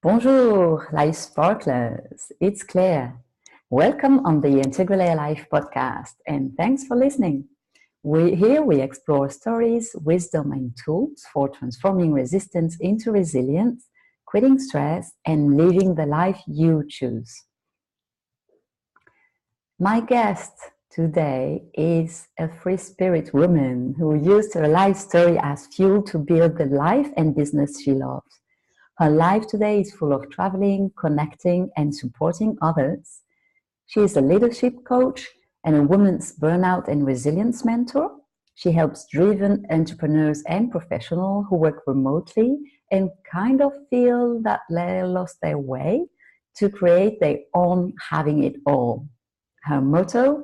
Bonjour, life sparklers. It's Claire. Welcome on the Integral Life podcast, and thanks for listening. Here we explore stories, wisdom, and tools for transforming resistance into resilience, quitting stress, and living the life you choose. My guest today is a free spirit woman who used her life story as fuel to build the life and business she loves. Her life today is full of traveling, connecting, and supporting others. She is a leadership coach and a women's burnout and resilience mentor. She helps driven entrepreneurs and professionals who work remotely and kind of feel that they lost their way to create their own having it all. Her motto,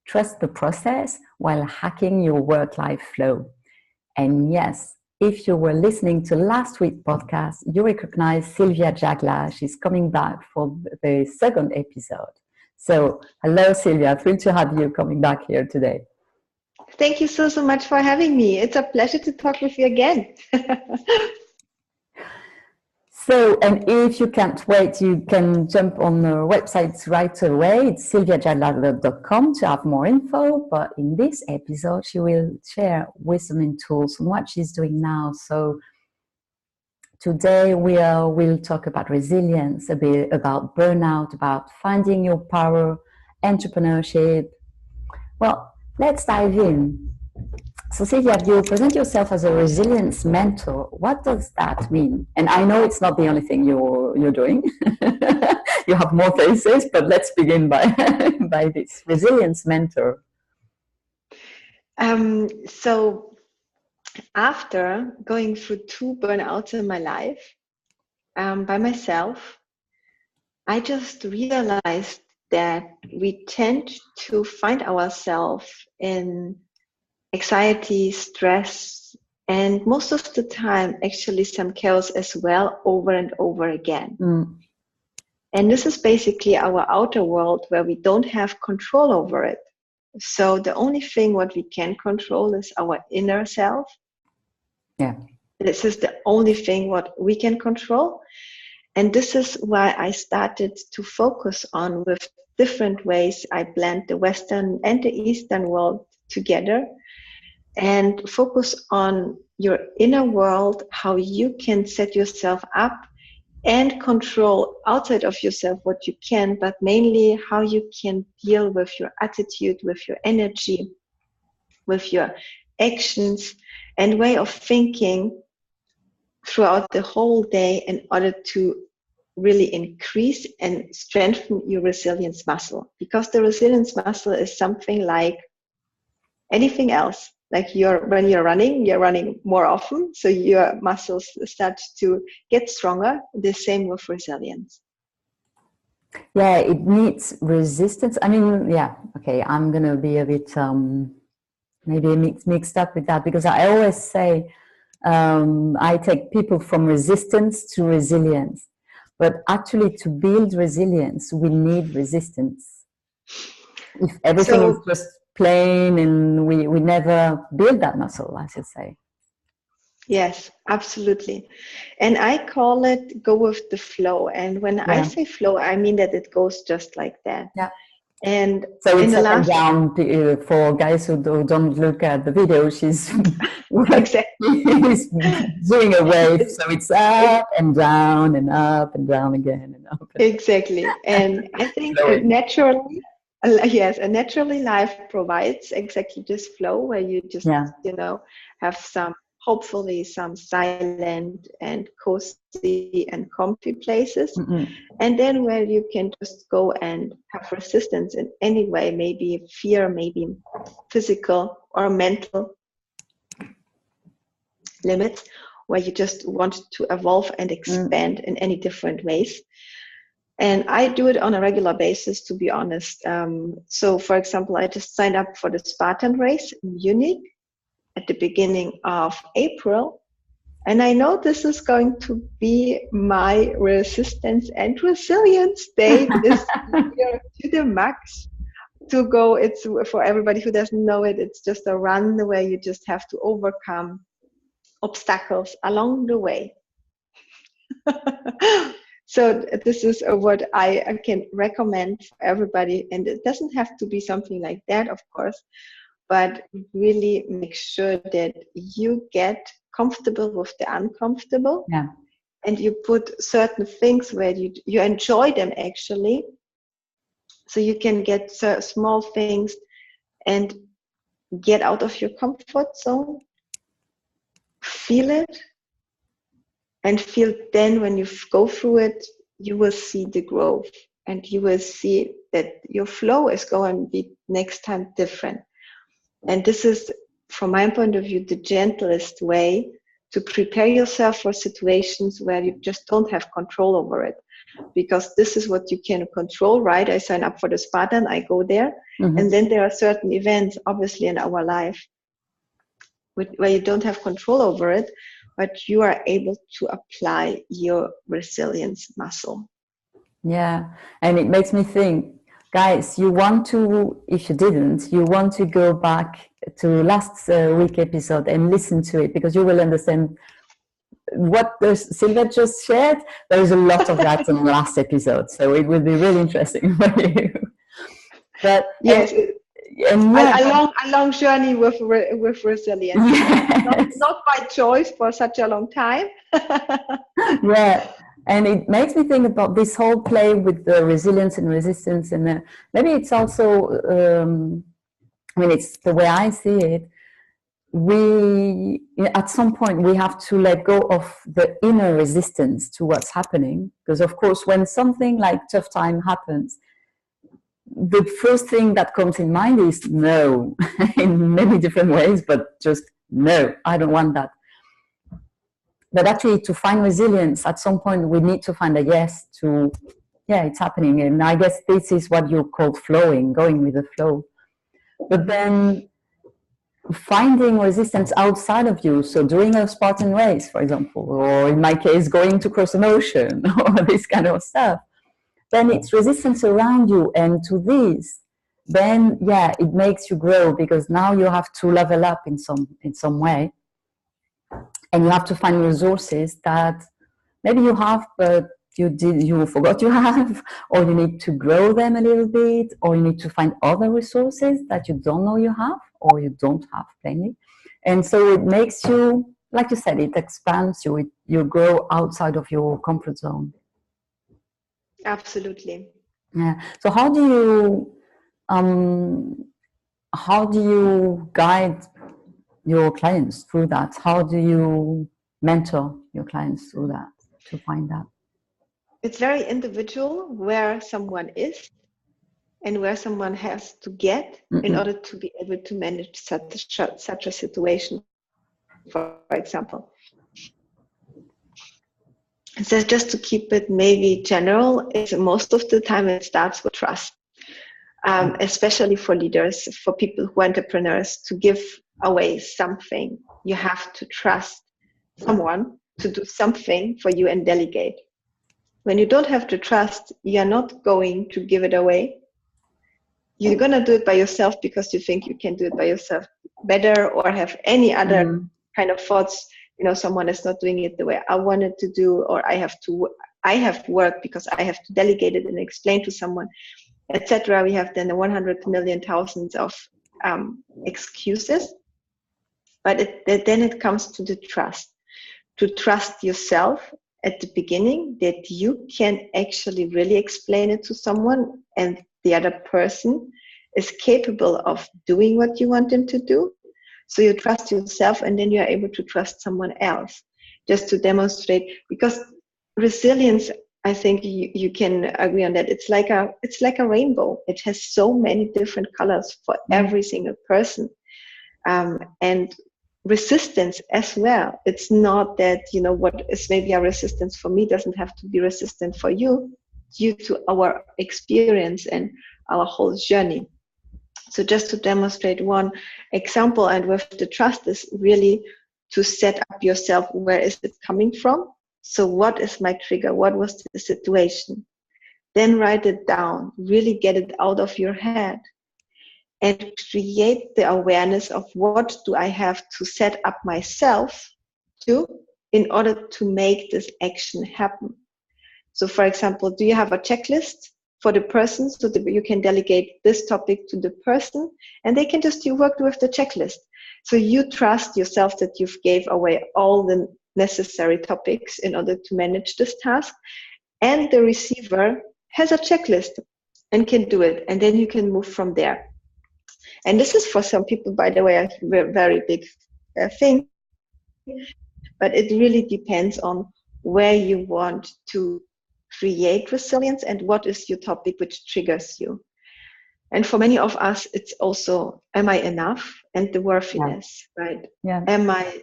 trust the process while hacking your work-life flow. And yes, if you were listening to last week's podcast, you recognize Sylvia Jagla. She's coming back for the second episode. So, hello, Sylvia. Thrilled to have you coming back here today. Thank you so much for having me. It's a pleasure to talk with you again. So, and if you can't wait, you can jump on the website right away. It's sylviajagla.com to have more info. But in this episode, she will share wisdom and tools on what she's doing now. So today we'll talk about resilience, a bit about burnout, about finding your power, entrepreneurship. Well, let's dive in. So Sylvia, you present yourself as a resilience mentor. What does that mean? And I know it's not the only thing you're doing. You have more faces, but let's begin by by this resilience mentor. So after going through 2 burnouts in my life by myself, I just realized that we tend to find ourselves in anxiety, stress, and most of the time actually some chaos as well over and over again. And this is basically our outer world where we don't have control over it. So the only thing what we can control is our inner self. Yeah. This is the only thing what we can control. And this is why I started to focus on with different ways. I blend the Western and the Eastern world together and focus on your inner world, how you can set yourself up and control outside of yourself what you can, but mainly how you can deal with your attitude, with your energy, with your actions and way of thinking throughout the whole day in order to really increase and strengthen your resilience muscle. Because the resilience muscle is something like anything else. Like when you're running more often, so your muscles start to get stronger. The same with resilience. Yeah, it needs resistance. I mean, yeah, okay, I'm going to be a bit maybe mixed up with that because I always say I take people from resistance to resilience. But actually, to build resilience, we need resistance. If everything is just plain and we never build that muscle, I should say. Yes, absolutely. And I call it go with the flow. And when I say flow, I mean that it goes just like that. Yeah. And so it's up and down for guys who don't look at the video. She's doing a wave, so it's up and down and up and down again and up. Exactly. And I think naturally, yes, and naturally life provides exactly this flow where you just, have hopefully some silent and cozy and comfy places. And then where you can just go and have resistance in any way, maybe fear, maybe physical or mental limits, where you just want to evolve and expand in any different ways. And I do it on a regular basis, to be honest. So, for example, I just signed up for the Spartan race in Munich at the beginning of April. And I know this is going to be my resistance and resilience day this year to the max. To go, it's for everybody who doesn't know it, it's just a run where you just have to overcome obstacles along the way. So this is what I can recommend for everybody. And it doesn't have to be something like that, of course, but really make sure that you get comfortable with the uncomfortable. Yeah. And you put certain things where you enjoy them actually. So you can get small things and get out of your comfort zone, feel it, and feel then when you go through it, you will see the growth and you will see that your flow is going to be next time different. And this is, from my point of view, the gentlest way to prepare yourself for situations where you just don't have control over it. Because this is what you can control, right? I sign up for the Spartan, I go there. Mm-hmm. And then there are certain events, obviously, in our life where you don't have control over it, but you are able to apply your resilience muscle. Yeah, and it makes me think, guys, you want to, if you didn't, you want to go back to last week episode and listen to it, because you will understand what Sylvia just shared. There is a lot of that in the last episode, so it will be really interesting for you. But yes, a long journey with resilience. Yes. Not by choice for such a long time. Yeah, and it makes me think about this whole play with the resilience and resistance, and maybe it's also, I mean, it's the way I see it. We, at some point, we have to let go of the inner resistance to what's happening, because of course, when something like tough time happens, the first thing that comes in mind is no, in many different ways, but just no, I don't want that. But actually, to find resilience, at some point, we need to find a yes to, yeah, it's happening. And I guess this is what you call flowing, going with the flow. But then finding resistance outside of you, so doing a Spartan race, for example, or in my case, going to cross an ocean, or this kind of stuff, then it's resistance around you. And to this, then, yeah, it makes you grow, because now you have to level up in some way. And you have to find resources that maybe you have, but you forgot you have, or you need to grow them a little bit, or you need to find other resources that you don't know you have, or you don't have plainly. And so it makes you, like you said, it expands you, you grow outside of your comfort zone. Absolutely. Yeah. So how do you guide your clients through that? How do you mentor your clients through that, to find that? It's very individual where someone is and where someone has to get in order to be able to manage such a situation, for example. So just to keep it maybe general, is most of the time it starts with trust, especially for leaders, for people who are entrepreneurs, to give away something. You have to trust someone to do something for you and delegate. When you don't have to trust, you're not going to give it away. You're going to do it by yourself because you think you can do it by yourself better, or have any other kind of thoughts. You know, someone is not doing it the way I wanted to do, or I have work because I have to delegate it and explain to someone, etc. We have then the 100 million thousands of excuses. But then it comes to the trust. To trust yourself at the beginning, that you can actually really explain it to someone, and the other person is capable of doing what you want them to do. So you trust yourself, and then you are able to trust someone else, just to demonstrate. Because resilience, I think you can agree on that. It's like a rainbow. It has so many different colors for every single person, and resistance as well. It's not that, what is maybe a resistance for me doesn't have to be resistant for you, due to our experience and our whole journey. So just to demonstrate one example, and with the trust, is really to set up yourself. Where is it coming from? So what is my trigger? What was the situation? Then write it down, really get it out of your head, and create the awareness of what do I have to set up myself to in order to make this action happen. So for example, do you have a checklist for the person so that you can delegate this topic to the person and they can just you work with the checklist. So you trust yourself that you've gave away all the necessary topics in order to manage this task, and the receiver has a checklist and can do it, and then you can move from there. And this is for some people, by the way, a very big thing, but it really depends on where you want to create resilience and what is your topic which triggers you. And for many of us, it's also, am I enough? And the worthiness, right? Yeah. Am I?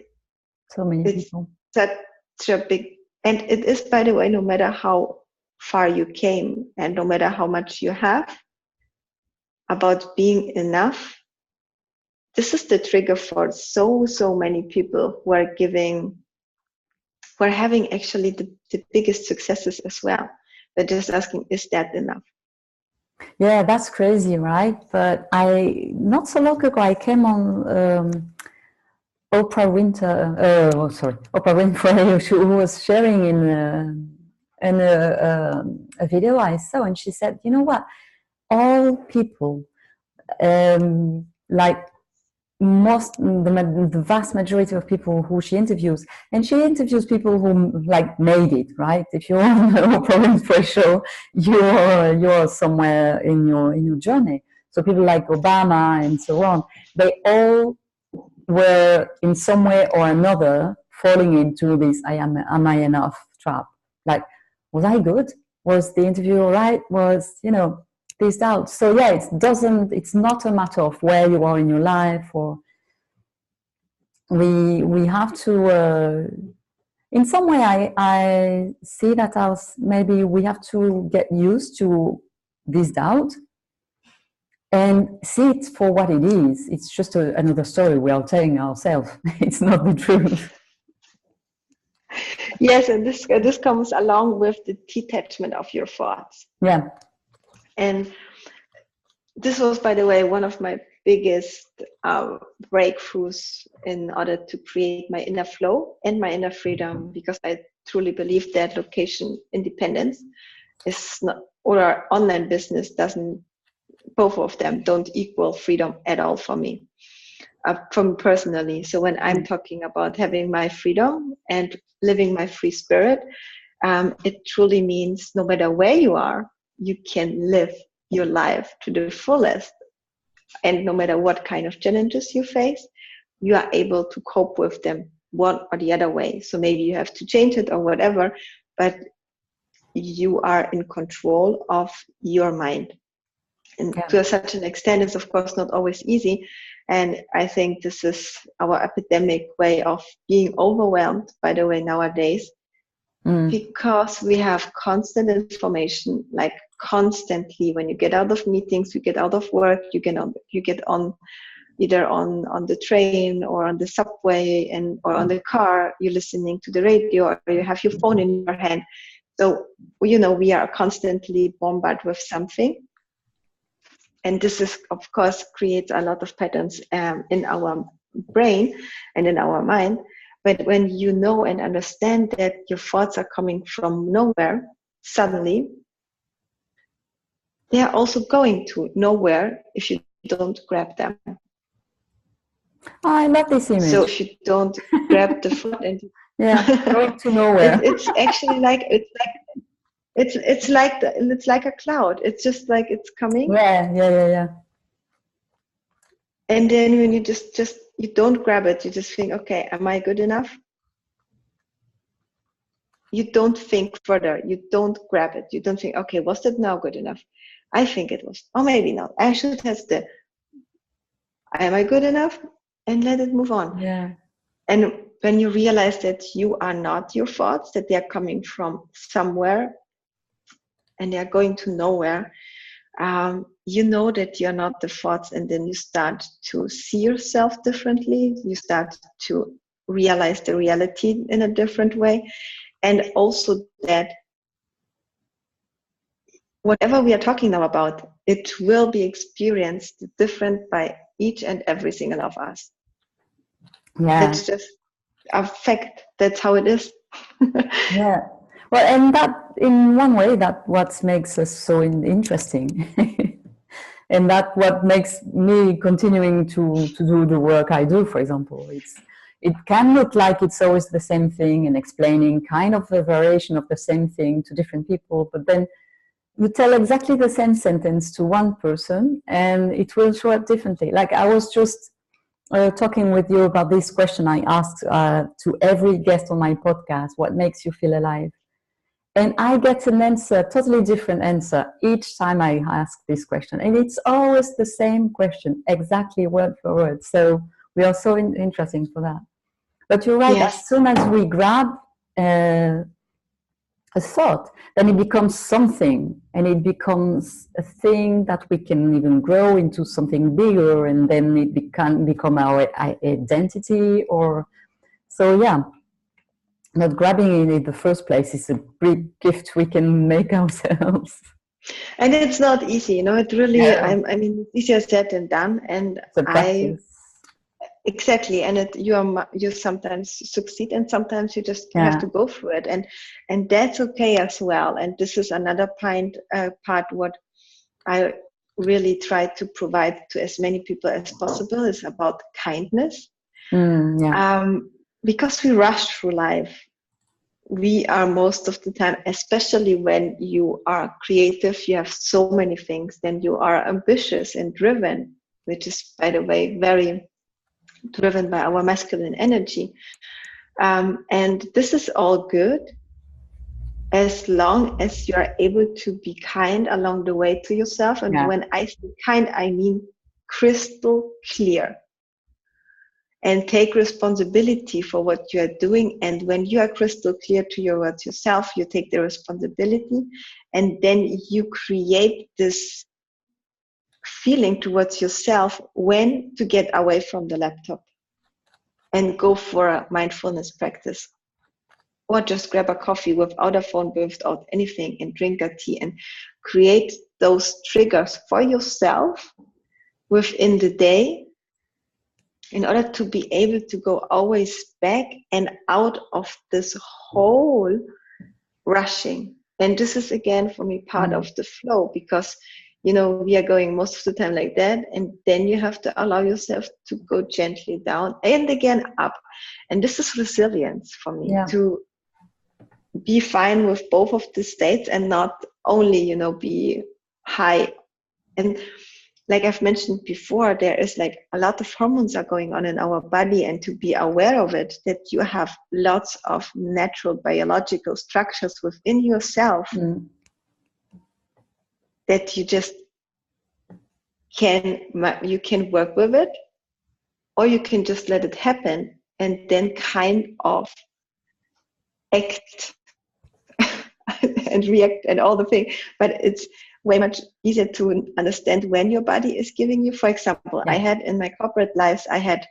So many people. Such a big, and it is, by the way, no matter how far you came and no matter how much you have, about being enough. This is the trigger for so many people who are having actually the biggest successes as well. They're just asking, is that enough? Yeah, that's crazy, right? But not so long ago, I came on Oprah Winfrey, who was sharing in a video I saw, and she said, you know what? All people, like the vast majority of people who she interviews, and she interviews people who like made it, right? If you're on the Oprah Winfrey show, you're somewhere in your journey. So people like Obama and so on, they all were in some way or another falling into this am I enough trap. Like, was I good? Was the interview all right? Was, these doubts. So yeah, it's not a matter of where you are in your life, or we have to in some way I see that as maybe we have to get used to this doubt and see it for what it is. It's just another story we are telling ourselves. It's not the truth. Yes, and this comes along with the detachment of your thoughts. Yeah. And this was, by the way, one of my biggest breakthroughs in order to create my inner flow and my inner freedom, because I truly believe that location independence is not, or our online business doesn't, both of them don't equal freedom at all for me, from personally. So when I'm talking about having my freedom and living my free spirit, it truly means no matter where you are, you can live your life to the fullest. And no matter what kind of challenges you face, you are able to cope with them one or the other way. So maybe you have to change it or whatever, but you are in control of your mind. And to such an extent, it's of course not always easy. And I think this is our epidemic way of being overwhelmed, by the way, nowadays, because we have constant information, like constantly. When you get out of meetings, you get out of work, you get on either on the train or on the subway or on the car, you're listening to the radio or you have your phone in your hand. So, we are constantly bombarded with something. And this is, of course, creates a lot of patterns in our brain and in our mind. But when you know and understand that your thoughts are coming from nowhere, suddenly, they are also going to nowhere if you don't grab them. Oh, I love this image. So if you don't grab the thought and going to nowhere, it's actually it's like a cloud. It's just like it's coming. Yeah. And then when you just you don't grab it, you just think, okay, am I good enough? You don't think further. You don't grab it. You don't think, okay, was that now good enough? I think it was. Or maybe not. I should test it. Am I good enough? And let it move on. Yeah. And when you realize that you are not your thoughts, that they are coming from somewhere and they are going to nowhere, you know that you're not the thoughts, and then you start to see yourself differently. You start to realize the reality in a different way. And also that whatever we are talking now about, it will be experienced different by each and every single of us. Yeah. That's just a fact. That's how it is. Yeah. Well, and in one way, that what makes us so interesting. And that what makes me continuing to do the work I do, for example. It can look like it's always the same thing and explaining kind of a variation of the same thing to different people, but then you tell exactly the same sentence to one person and it will show up differently. Like I was just talking with you about this question I asked to every guest on my podcast: what makes you feel alive? And I get an answer, totally different answer each time I ask this question. And it's always the same question, exactly word for word. So we are so interesting for that. But you're right, Yes. as soon as we grab a thought, then it becomes something, and it becomes a thing that we can even grow into something bigger, and then it can become our identity. Or so, yeah. Not grabbing it in the first place is a big gift we can make ourselves. And it's not easy, it really, No. I mean, it's easier said than done. And It's a practice. exactly. And you sometimes succeed and sometimes you just have to go through it. And that's okay as well. And this is another part what I really try to provide to as many people as possible is about kindness. Because we rush through life. We are most of the time, especially when you are creative, you have so many things, then you are ambitious and driven, which is, by the way, very driven by our masculine energy. And this is all good as long as you are able to be kind along the way to yourself. And when I say kind, I mean crystal clear. And take responsibility for what you are doing. And when you are crystal clear to yourself, you take the responsibility, and then you create this feeling towards yourself when to get away from the laptop and go for a mindfulness practice, or just grab a coffee without a phone, without anything, and drink a tea, and create those triggers for yourself within the day, in order to be able to go always back and out of this whole rushing. And this is, again, for me, part of the flow, because, we are going most of the time like that. And then you have to allow yourself to go gently down and again up. And this is resilience for me, to be fine with both of the states and not only, be high. And like I've mentioned before, there is like a lot of hormones are going on in our body, and to be aware of it, that you have lots of natural biological structures within yourself that you just you can work with it, or you can just let it happen and then kind of act and react and all the things. But it's way much easier to understand when your body is giving you. For example, I had in my corporate lives, I had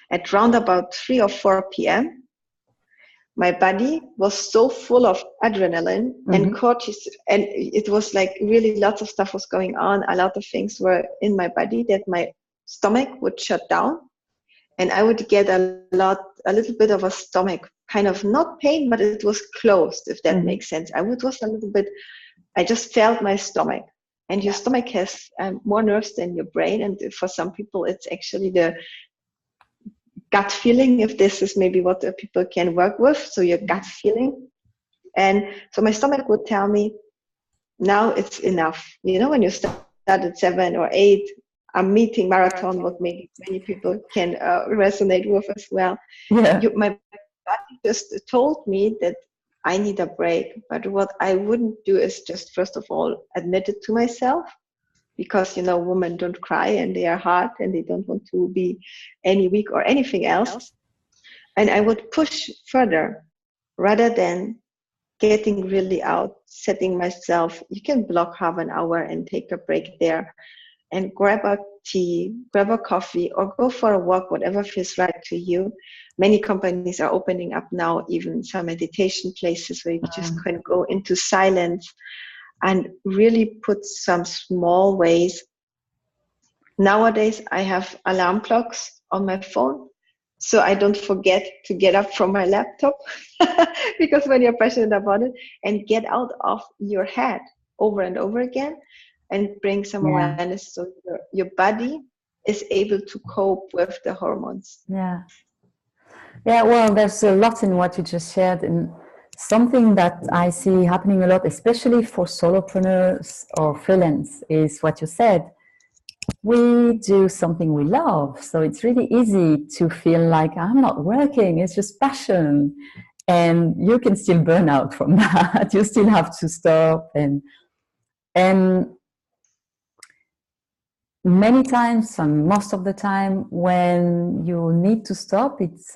at round about 3 or 4 p.m., my body was so full of adrenaline and cortisol, and it was like really lots of stuff was going on. A lot of things were in my body that my stomach would shut down, and I would get a little bit of a stomach kind of, not pain, but it was closed, if that makes sense. I just felt my stomach, and your stomach has more nerves than your brain. And for some people, it's actually the gut feeling, if this is maybe what people can work with. So your gut feeling. And so my stomach would tell me, now it's enough. When you start at 7 or 8, a meeting marathon, what maybe many people can resonate with as well. My body just told me that I need a break. But what I wouldn't do is just, first of all, admit it to myself, because, women don't cry and they are hard and they don't want to be any weak or anything else. And I would push further rather than getting really out, setting myself, you can block half an hour and take a break there and grab a tea, grab a coffee, or go for a walk, whatever feels right to you. Many companies are opening up now, even some meditation places where you just can go into silence and really put some small ways. Nowadays, I have alarm clocks on my phone. so I don't forget to get up from my laptop because when you're passionate about it, and get out of your head over and over again and bring some Yeah. awareness so your body is able to cope with the hormones. Yeah. Yeah, well, there's a lot in what you just shared, and something that I see happening a lot, especially for solopreneurs or freelance, is what you said. We do something we love, so it's really easy to feel like I'm not working, it's just passion. And you can still burn out from that. You still have to stop. And many times, and most of the time, when you need to stop, it's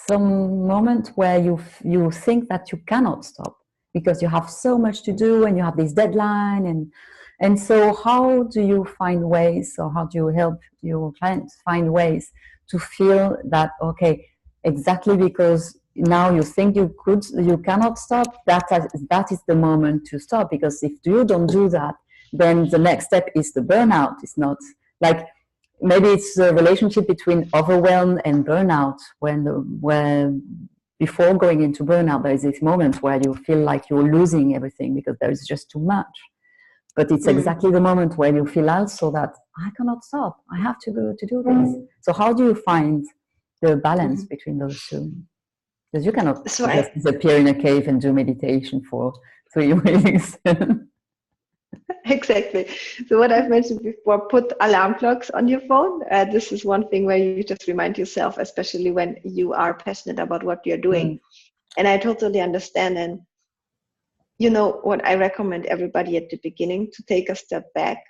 some moment where you think that you cannot stop because you have so much to do and you have this deadline. And so how do you find ways, or how do you help your clients find ways to feel that, okay, exactly because now you think you cannot stop, that is the moment to stop? Because if you don't do that, then the next step is the burnout. It's not like, maybe it's a relationship between overwhelm and burnout, when before going into burnout, there is this moment where you feel like you're losing everything because there is just too much. But it's exactly the moment where you feel also that I cannot stop, I have to go to do this. So how do you find the balance between those two? Because you cannot just disappear in a cave and do meditation for 3 weeks. Exactly. So what I've mentioned before, put alarm clocks on your phone. This is one thing where you just remind yourself, especially when you are passionate about what you're doing. And I totally understand. And you know what I recommend everybody at the beginning, to take a step back,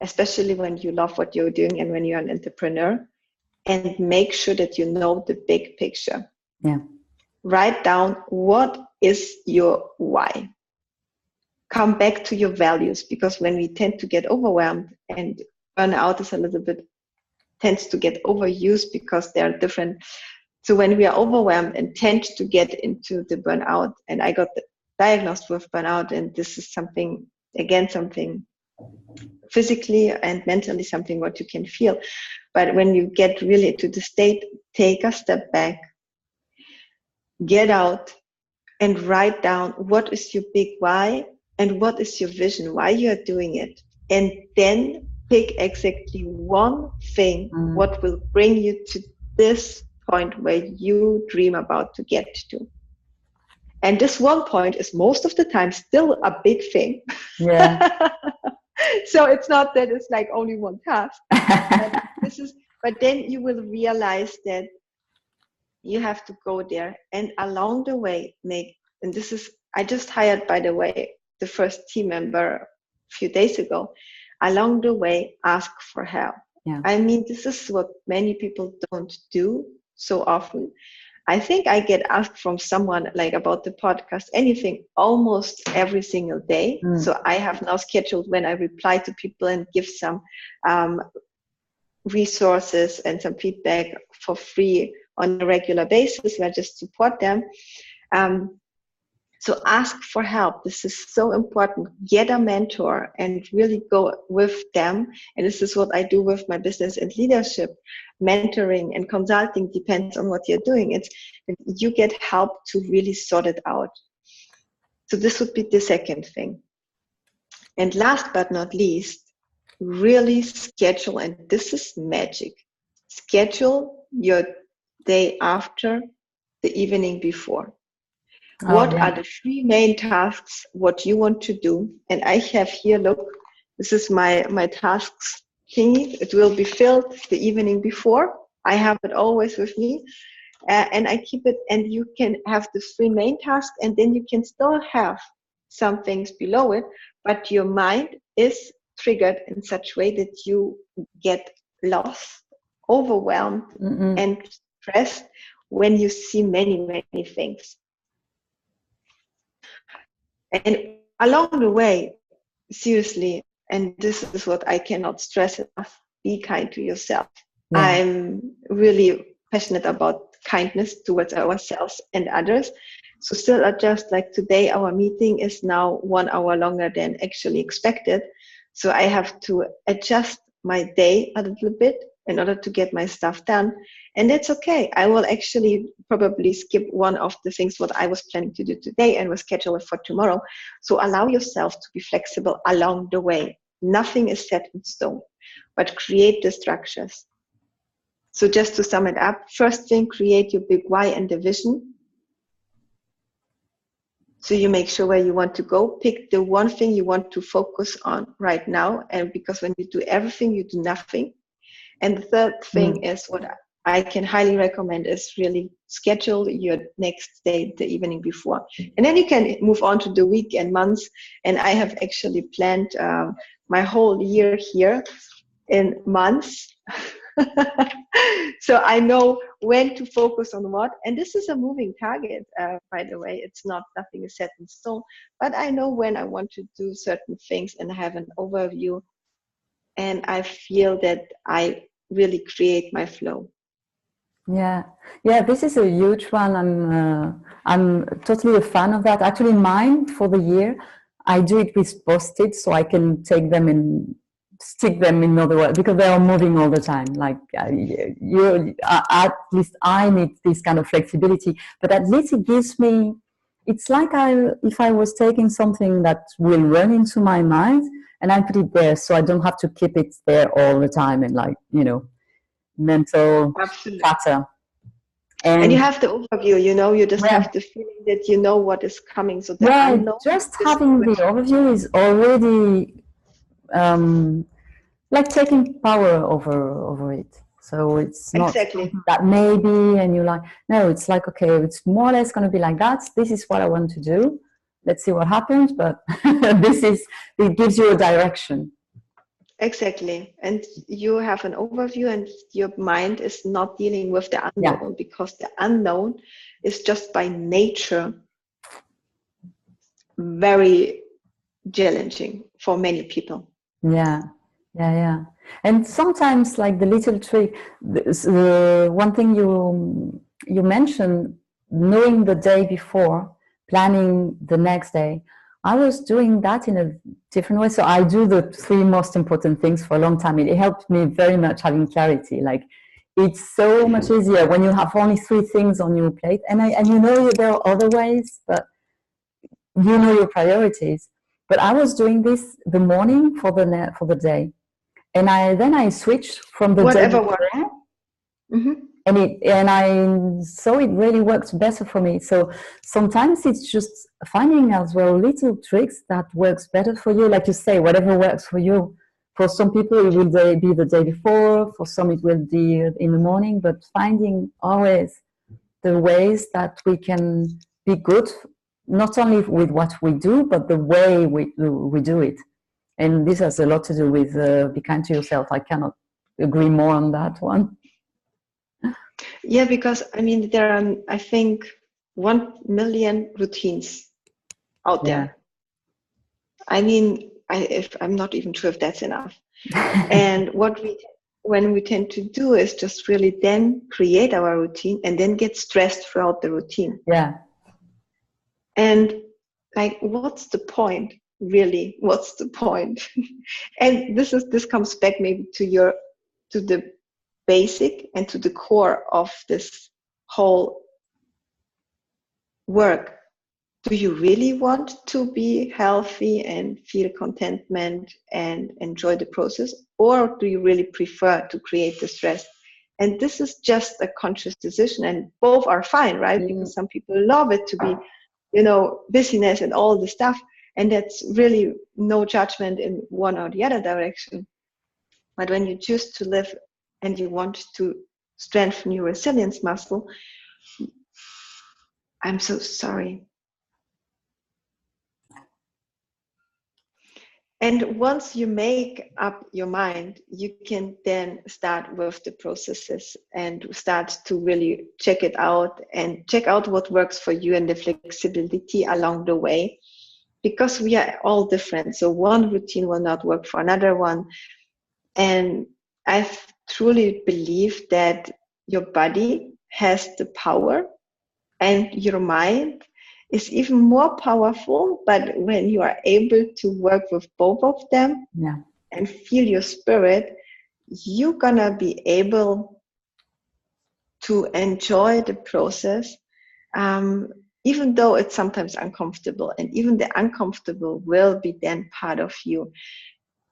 especially when you love what you're doing and when you're an entrepreneur, and make sure that you know the big picture. Yeah. Write down, what is your why? Come back to your values, because when we tend to get overwhelmed, and burnout is a little bit, tends to get overused because they are different. So when we are overwhelmed and tend to get into the burnout, and I got diagnosed with burnout, and this is something, again, something physically and mentally, something what you can feel. But when you get really to the state, take a step back, get out, and write down what is your big why and what is your vision, why you are doing it. And then pick exactly one thing what will bring you to this point where you dream about to get to. And this one point is most of the time still a big thing. Yeah. So it's not that it's like only one task. But then you will realize that you have to go there, and along the way and this is, I just hired, by the way, the first team member a few days ago. Along the way, ask for help. Yeah. I mean, this is what many people don't do so often. I think I get asked from someone like about the podcast, anything, almost every single day. So I have now scheduled when I reply to people and give some resources and some feedback for free on a regular basis, where I just support them. So ask for help. This is so important. Get a mentor and really go with them. And this is what I do with my business and leadership. Mentoring and consulting depends on what you're doing. It's you get help to really sort it out. So this would be the second thing. And last but not least, really schedule, and this is magic. Schedule your day after the evening before. What are the 3 main tasks, what you want to do? And I have here, look, this is my tasks thingy. It will be filled the evening before. I have it always with me. And I keep it, and you can have the 3 main tasks, and then you can still have some things below it, but your mind is triggered in such a way that you get lost, overwhelmed, and stressed when you see many, many things. And along the way, seriously, and this is what I cannot stress enough, be kind to yourself. Yeah. I'm really passionate about kindness towards ourselves and others. So still adjust, like today, our meeting is now 1 hour longer than actually expected. So I have to adjust my day a little bit in order to get my stuff done. And that's okay. I will actually probably skip one of the things what I was planning to do today and will schedule it for tomorrow. So allow yourself to be flexible along the way. Nothing is set in stone, but create the structures. So just to sum it up, first thing, create your big why and the vision. So you make sure where you want to go, pick the one thing you want to focus on right now. And because when you do everything, you do nothing. And the third thing is what I can highly recommend is really schedule your next day the evening before. And then you can move on to the week and months. And I have actually planned my whole year here in months. So I know when to focus on what. And this is a moving target, by the way. It's not, nothing is set in stone. But I know when I want to do certain things and have an overview. And I feel that I really create my flow. Yeah, this is a huge one. I'm totally a fan of that. Actually, mine for the year, I do it with Post-it so I can take them and stick them in other words because they are moving all the time. Like at least I need this kind of flexibility, but at least it gives me. It's like if I was taking something that will run into my mind and I put it there, so I don't have to keep it there all the time and mental clutter. And you have the overview, you just have the feeling that you know what is coming. So just having the overview is already like taking power over it. So it's not that maybe, and you're like, no, it's like, okay, it's more or less going to be like that. This is what I want to do. Let's see what happens. But it gives you a direction. Exactly. And you have an overview and your mind is not dealing with the unknown because the unknown is just by nature very challenging for many people. Yeah. And sometimes, like the little trick, one thing you mentioned, knowing the day before, planning the next day. I was doing that in a different way. So I do the 3 most important things for a long time. It helped me very much having clarity. Like it's so much easier when you have only 3 things on your plate, and there are other ways, but you know your priorities. But I was doing this the morning for the day. And I switched from the whatever day before, and I saw it really works better for me. So sometimes it's just finding as well little tricks that works better for you. Like you say, whatever works for you. For some people it will be the day before. For some it will be in the morning. But finding always the ways that we can be good, not only with what we do, but the way we do it. And this has a lot to do with be kind to yourself. I cannot agree more on that one. Yeah, because there are, I think, 1 million routines out there. I'm not even sure if that's enough. And when we tend to do is just really then create our routine and then get stressed throughout the routine. Yeah. And like, what's the point? Really, what's the point? And this comes back maybe to the basic and to the core of this whole work. Do you really want to be healthy and feel contentment and enjoy the process, or do you really prefer to create the stress? And this is just a conscious decision, and both are fine, right? Because some people love it to be busyness and all the stuff. And that's really no judgment in one or the other direction. But when you choose to live and you want to strengthen your resilience muscle, I'm so sorry. And once you make up your mind, you can then start with the processes and start to really check it out and check out what works for you and the flexibility along the way. Because we are all different. So one routine will not work for another one. And I truly believe that your body has the power and your mind is even more powerful. But when you are able to work with both of them and feel your spirit, you're gonna be able to enjoy the process, even though it's sometimes uncomfortable, and even the uncomfortable will be then part of you.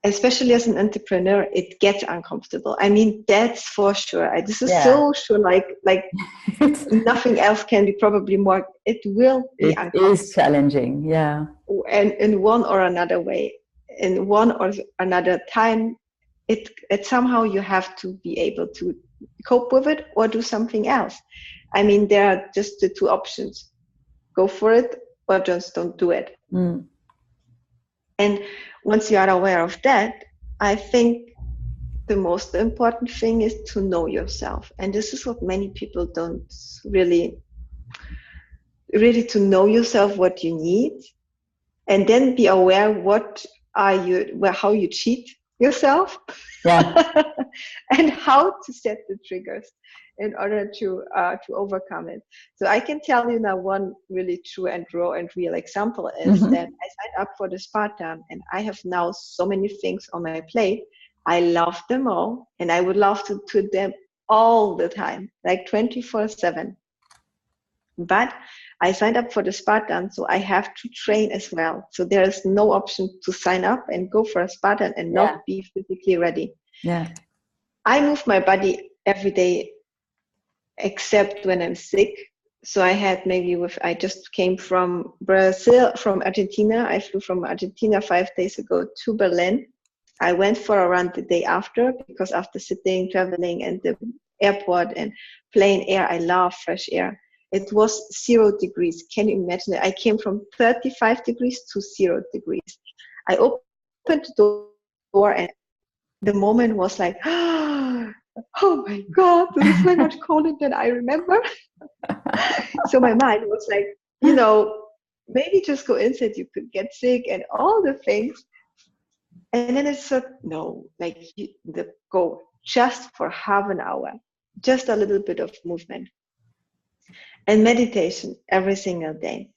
Especially as an entrepreneur, it gets uncomfortable. I mean, that's for sure. This is so sure, like nothing else can be probably more. It will be uncomfortable. It is challenging, yeah. And in one or another way, in one or another time, it somehow you have to be able to cope with it or do something else. I mean, there are just the two options: go for it or just don't do it. Mm. And once you are aware of that, I think the most important thing is to know yourself. And this is what many people don't really to know yourself, what you need, and then be aware how you cheat yourself, and how to set the triggers in order to overcome it. So I can tell you now one really true and raw and real example is that I signed up for the Spartan, and I have now so many things on my plate. I love them all, and I would love to do them all the time, like 24/7. But I signed up for the Spartan, so I have to train as well. So there is no option to sign up and go for a Spartan and not be physically ready. Yeah. I move my body every day except when I'm sick. So I had I just came from Argentina. I flew from Argentina 5 days ago to Berlin. I went for a run the day after, because after sitting, traveling, and the airport and plain air, I love fresh air. It was 0 degrees. Can you imagine it? I came from 35 degrees to 0 degrees. I opened the door, and the moment was like, oh my God, this is so much colder than I remember. So my mind was like, maybe just go inside, you could get sick and all the things. And then it's like, no, go just for half an hour, just a little bit of movement. And meditation every single day.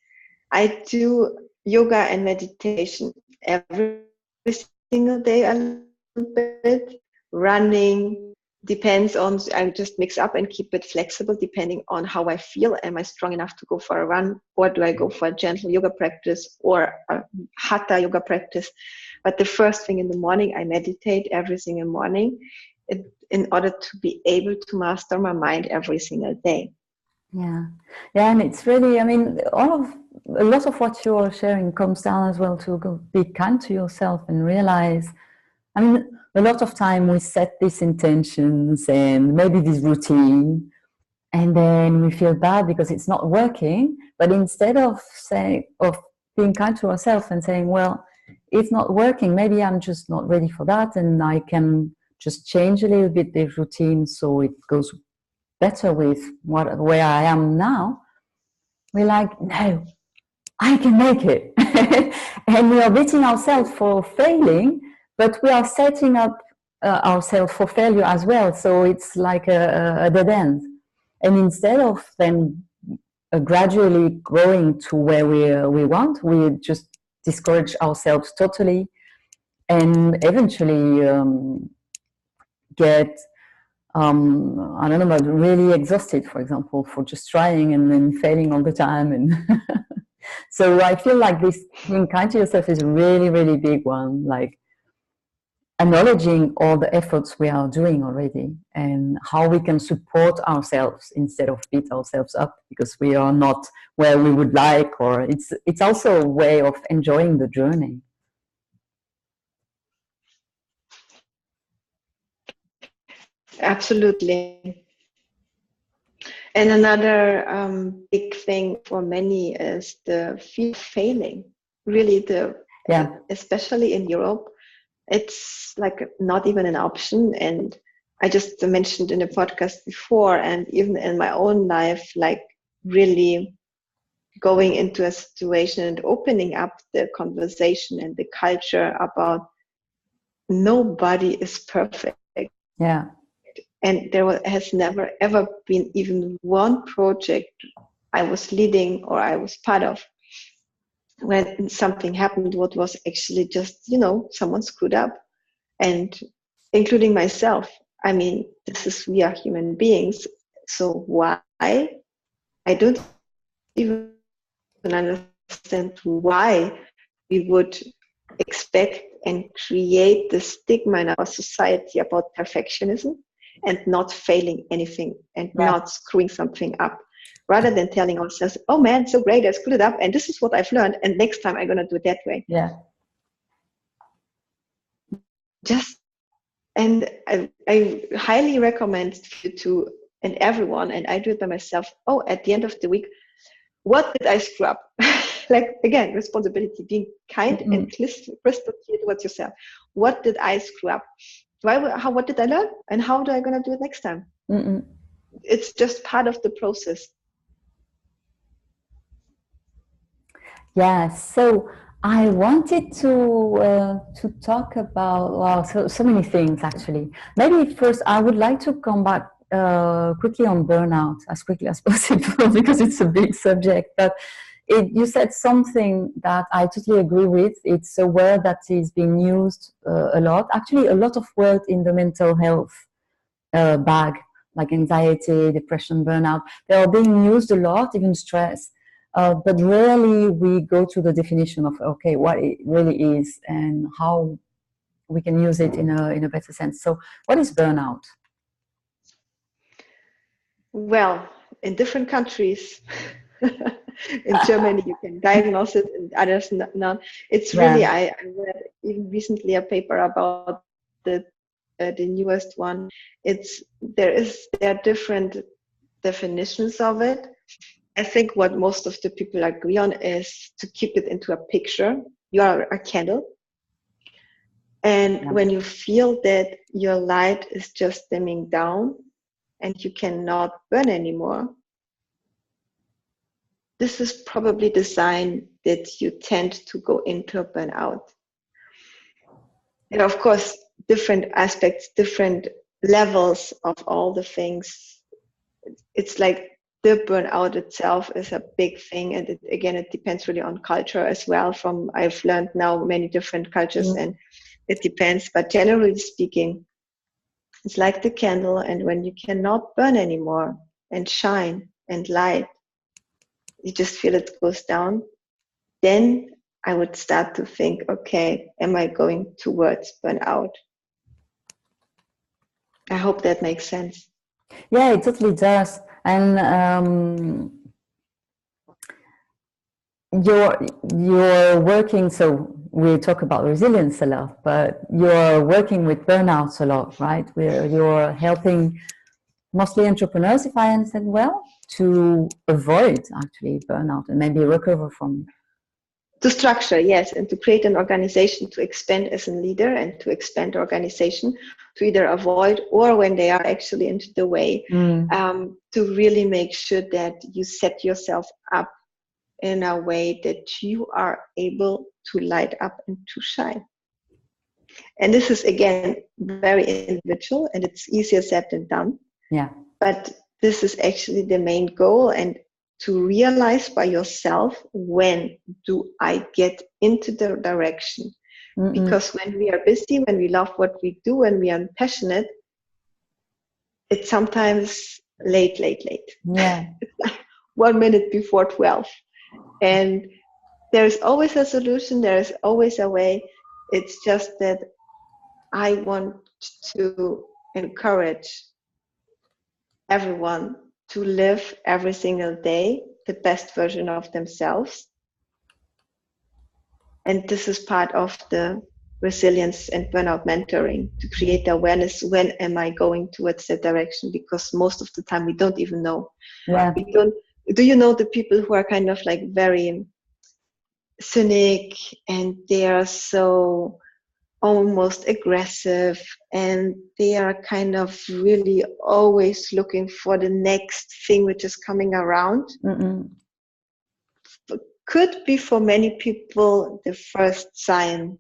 I do yoga and meditation every single day a little bit. Running depends on, I just mix up and keep it flexible depending on how I feel. Am I strong enough to go for a run, or do I go for a gentle yoga practice or a hatha yoga practice? But the first thing in the morning, I meditate every single morning in order to be able to master my mind every single day. Yeah, and it's really, I mean, a lot of what you're sharing comes down as well to be kind to yourself and realize, I mean, a lot of time we set these intentions and maybe this routine, and then we feel bad because it's not working. But instead of being kind to ourselves and saying, well, it's not working, maybe I'm just not ready for that, and I can just change a little bit the routine so it goes better with where I am now. We're like, no, I can make it. And we are beating ourselves for failing, but we are setting up ourselves for failure as well. So it's like a dead end. And instead of then gradually going to where we want, we just discourage ourselves totally, and eventually get I don't know, but really exhausted, for example, for just trying and then failing all the time. And so I feel like this being kind to yourself is a really, really big one, like acknowledging all the efforts we are doing already and how we can support ourselves instead of beat ourselves up because we are not where we would like, or it's also a way of enjoying the journey. Absolutely. And another big thing for many is the fear of failing. Really, especially in Europe, it's like not even an option. And I just mentioned in the podcast before, and even in my own life, like really going into a situation and opening up the conversation and the culture about nobody is perfect. Yeah. And there has never ever been even one project I was leading or I was part of when something happened what was actually just, someone screwed up. And including myself. I mean, we are human beings. So why? I don't even understand why we would expect and create the stigma in our society about perfectionism and not failing anything and not screwing something up, rather than telling ourselves, oh man, so great, I screwed it up and this is what I've learned and next time I'm going to do it that way. Yeah. Just, and I highly recommend you to, and everyone, and I do it by myself, at the end of the week, what did I screw up? Like, again, responsibility, being kind and crystal clear towards yourself. What did I screw up? What did I learn? And how am I going to do it next time? It's just part of the process. Yeah, so I wanted to talk about so many things actually. Maybe first I would like to come back quickly on burnout as quickly as possible because it's a big subject. But you said something that I totally agree with. It's a word that is being used a lot. Actually, a lot of words in the mental health bag, like anxiety, depression, burnout, they are being used a lot, even stress. But rarely we go to the definition of, okay, what it really is and how we can use it in a better sense. So what is burnout? Well, in different countries, in Germany you can diagnose it, in others not. It's really, I read even recently a paper about the newest one. There are different definitions of it. I think what most of the people agree on is to keep it into a picture. You are a candle. And when you feel that your light is just dimming down and you cannot burn anymore, this is probably the sign that you tend to go into a burnout. And of course, different aspects, different levels of all the things. It's like the burnout itself is a big thing. And it depends really on culture as well. I've learned now many different cultures and it depends. But generally speaking, it's like the candle. And when you cannot burn anymore and shine and light, you just feel it goes down, then I would start to think, okay, am I going towards burnout? I hope that makes sense. Yeah, it totally does. And you're working, so we talk about resilience a lot, but you're working with burnouts a lot, right? Where you're helping mostly entrepreneurs, if I understand well, to avoid actually burnout and maybe recover from it. To structure, yes, and to create an organization, to expand as a leader and to expand the organization, to either avoid or when they are actually into the way, to really make sure that you set yourself up in a way that you are able to light up and to shine. And this is, again, very individual and it's easier said than done. Yeah. But this is actually the main goal, and to realize by yourself, when do I get into the direction? Because when we are busy, when we love what we do, and we are passionate, it's sometimes late. Yeah. It's like 1 minute before 12. And there's always a solution, there is always a way. It's just that I want to encourage everyone to live every single day the best version of themselves. And this is part of the resilience and burnout mentoring, to create awareness. When am I going towards that direction? Because most of the time we don't even know. Yeah. Do you know the people who are kind of like very cynic and they are so almost aggressive and they are kind of really always looking for the next thing which is coming around? Could be for many people the first sign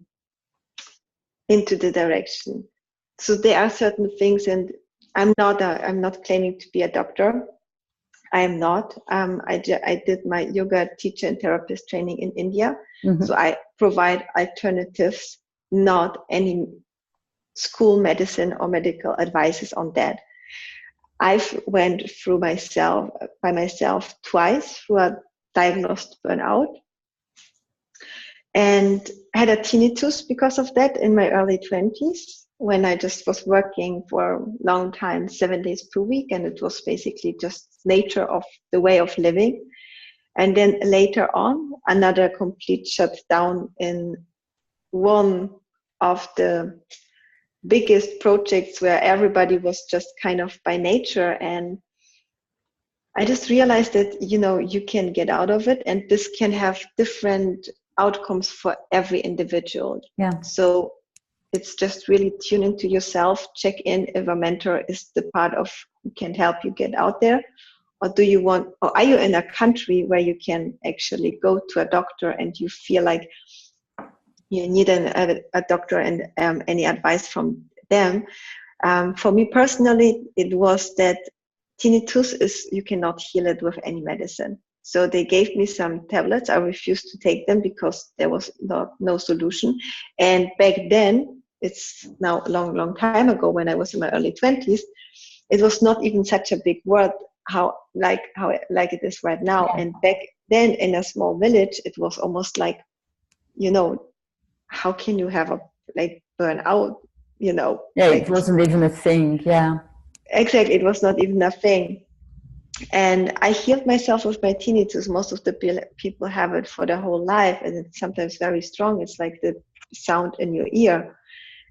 into the direction. So there are certain things, and I'm not claiming to be a doctor. I am not. I did my yoga teacher and therapist training in India. So I provide alternatives, not any school medicine or medical advices on that. I've went through by myself twice through a diagnosed burnout, and had a tinnitus because of that in my early 20s, when I just was working for a long time, 7 days per week, and it was basically just nature of the way of living. And then later on, another complete shutdown in one of the biggest projects where everybody was just kind of by nature. And I just realized that, you can get out of it, and this can have different outcomes for every individual. Yeah. So it's just really tune into yourself, check in if a mentor is the part of who can help you get out there. Or are you in a country where you can actually go to a doctor and you feel like you need a doctor and any advice from them? For me personally, it was that tinnitus you cannot heal it with any medicine. So they gave me some tablets. I refused to take them because there was no solution. And back then, it's now a long, long time ago, when I was in my early 20s, it was not even such a big word like it is right now. Yeah. And back then, in a small village, it was almost like, how can you have burnout? Yeah, it Like, wasn't even a thing. Yeah. exactly, it was not even a thing. And I healed myself with my tinnitus. Most of the people have it for their whole life, and it's sometimes very strong. It's like the sound in your ear.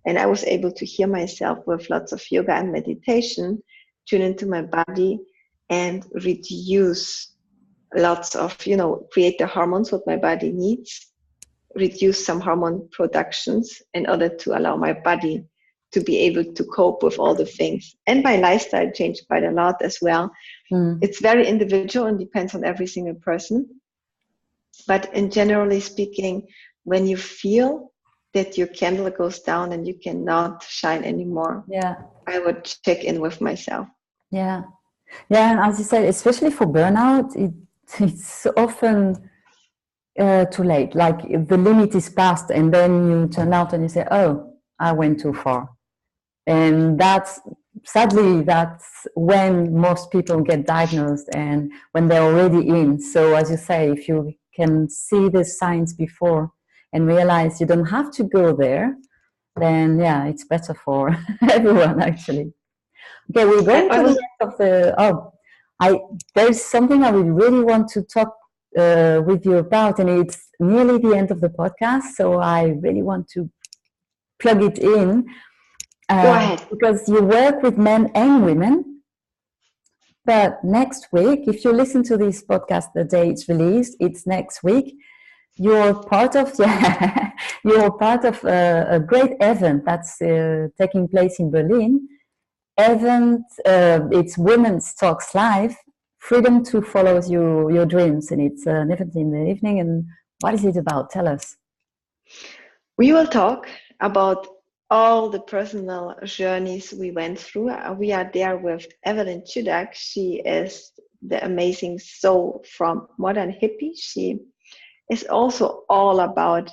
And I was able to hear myself with lots of yoga and meditation, tune into my body, and reduce lots of, create the hormones what my body needs, reduce some hormone productions in order to allow my body to be able to cope with all the things. And my lifestyle changed quite a lot as well. It's very individual and depends on every single person. But in generally speaking, when you feel that your candle goes down and you cannot shine anymore, Yeah. I would check in with myself. Yeah. Yeah. And as you said, especially for burnout, it's often too late. Like the limit is passed, and then you turn out and you say, "Oh, I went too far." And sadly, that's when most people get diagnosed, and when they're already in. So as you say, if you can see the signs before and realize you don't have to go there, then yeah, it's better for everyone actually. Okay, we're going to the end of there's something I would really want to talk with you about, and it's nearly the end of the podcast, so I really want to plug it in. Go ahead. Because you work with men and women. But next week, if you listen to this podcast the day it's released, it's next week. You're part of a great event that's taking place in Berlin. It's Women's Talks Live, Freedom to Follow your dreams, and it's an event in the evening. And what is it about? Tell us. We will talk about all the personal journeys we went through. We are there with Evelyn Chudak. She is the amazing soul from Modern Hippie. She is also all about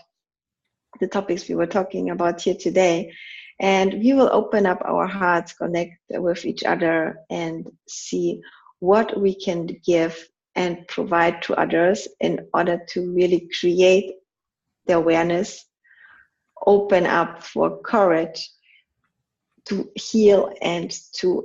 the topics we were talking about here today. And we will open up our hearts, connect with each other, and see what we can give and provide to others in order to really create the awareness, open up for courage to heal and to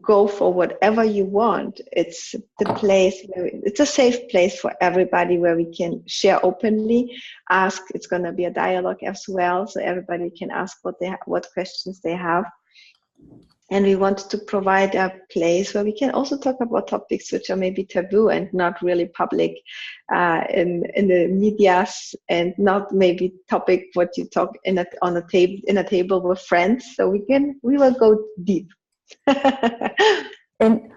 go for whatever you want. It's the place it's a safe place for everybody, where we can share openly, ask. It's going to be a dialogue as well, so everybody can ask what questions they have. And we want to provide a place where we can also talk about topics which are maybe taboo and not really public in the medias, and not maybe topic what you talk in a table with friends. So we will go deep. And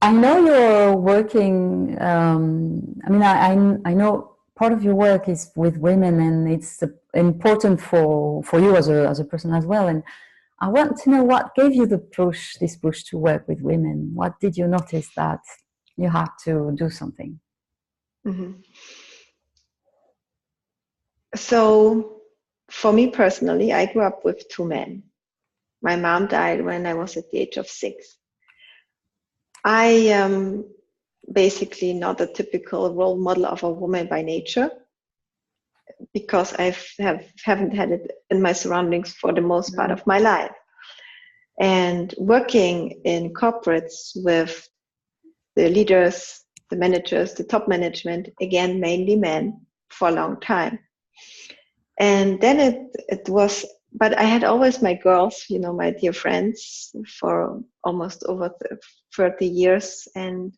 I know you're working. I know part of your work is with women, and it's important for you as a person as well. And I want to know what gave you this push to work with women. What did you notice that you had to do something? Mm-hmm. So, for me personally, I grew up with two men. My mom died when I was at the age of 6. I am basically not a typical role model of a woman by nature, because I haven't had it in my surroundings for the most part of my life. And working in corporates with the leaders, the managers, the top management, again, mainly men, for a long time. And then it was, but I had always my girls, my dear friends, for almost over 30 years. And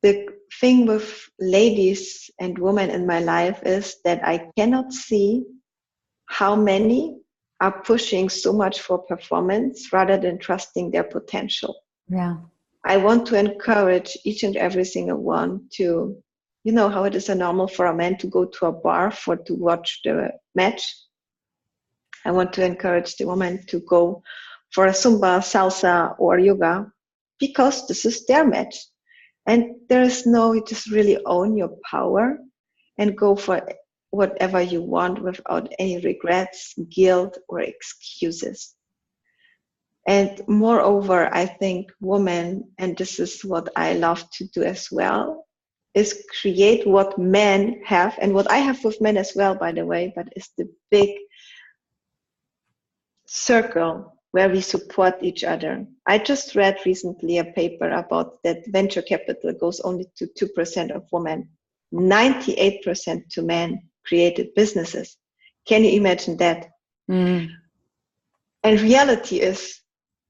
the thing with ladies and women in my life is that I cannot see how many are pushing so much for performance rather than trusting their potential. Yeah. I want to encourage each and every single one to, how it is a normal for a man to go to a bar to watch the match. I want to encourage the woman to go for a Zumba, salsa, or yoga, because this is their match. And there is you just really own your power and go for whatever you want without any regrets, guilt, or excuses. And moreover, I think women, and this is what I love to do as well, is create what men have, and what I have with men as well, by the way, but it's the big circle where we support each other. I just read recently a paper about that venture capital goes only to 2% of women, 98% to men created businesses. Can you imagine that? And reality is,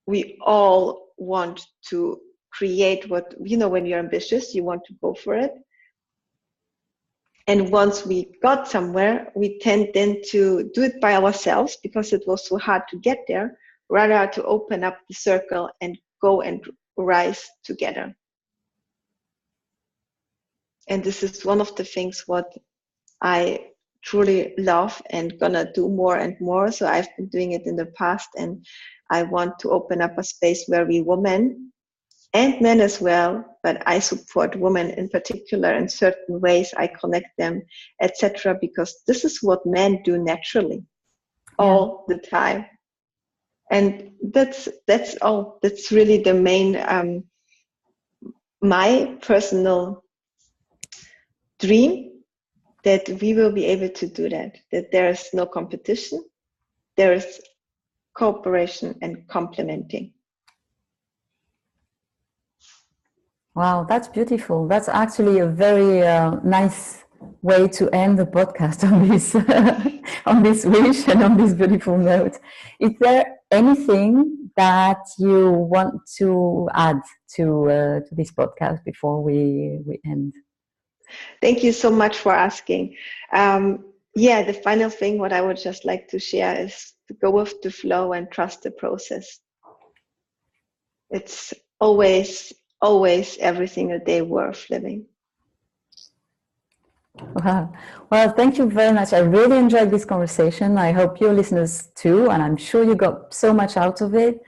we all want to create what, when you're ambitious, you want to go for it. And once we got somewhere, we tend then to do it by ourselves because it was so hard to get there, rather to open up the circle and go and rise together. And this is one of the things what I truly love and gonna do more and more. So I've been doing it in the past, and I want to open up a space where we women and men as well, but I support women in particular in certain ways. I connect them, etc., because this is what men do naturally, all the time. And that's all. That's really the main, my personal dream, that we will be able to do that there is no competition, there is cooperation and complementing. Wow, that's beautiful. That's actually a very nice way to end the podcast on this on this wish and on this beautiful note. Is there anything that you want to add to this podcast before we end? Thank you so much for asking. The final thing what I would just like to share is to go with the flow and trust the process. It's always every single day worth living. Wow. Well, thank you very much. I really enjoyed this conversation. I hope your listeners too, and I'm sure you got so much out of it.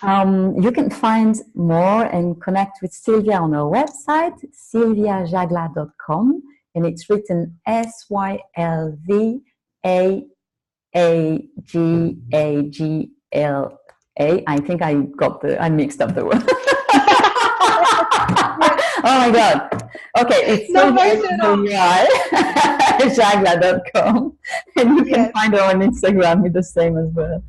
You can find more and connect with Sylvia on her website, sylviajagla.com, and it's written SYLVIAJAGLA. I think I mixed up the word. Oh my God. Okay, it's Jagla.com, and you can find her on Instagram with the same as well.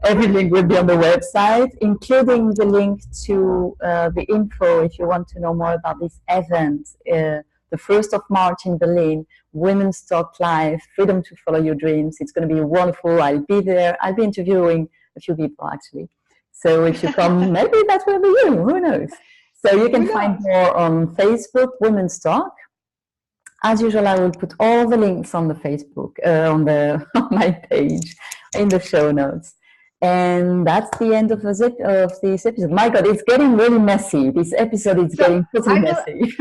Every link will be on the website, including the link to the info if you want to know more about this event, the 1st of March in Berlin, Women's Talk Live, Freedom to Follow Your Dreams. It's going to be wonderful. I'll be there. I'll be interviewing a few people, actually. So if you come, maybe that will be you. Who knows? So you can find more on Facebook, Women's Talk. As usual, I will put all the links on the Facebook, on my page, in the show notes. And that's the end of this episode. My God, it's getting really messy. This episode is getting pretty messy.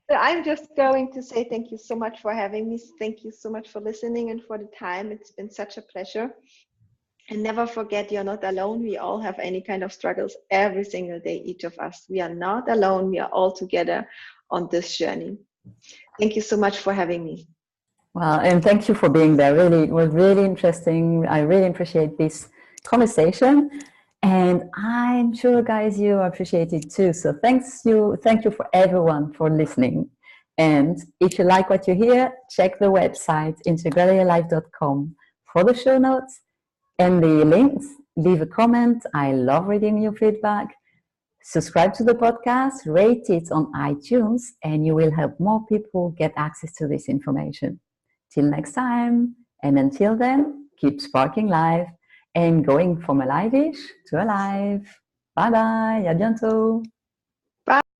So I'm just going to say thank you so much for having me. Thank you so much for listening and for the time. It's been such a pleasure. And never forget, you're not alone. We all have any kind of struggles every single day, each of us. We are not alone. We are all together on this journey. Thank you so much for having me. Well, and thank you for being there. Really, it was really interesting. I really appreciate this conversation. And I'm sure, guys, you appreciate it too. So thank you for everyone for listening. And if you like what you hear, check the website integralialife.com for the show notes and the links. Leave a comment. I love reading your feedback. Subscribe to the podcast, rate it on iTunes, and you will help more people get access to this information. Till next time, and until then, keep sparking life and going from alive-ish to alive. Bye bye, à bientôt.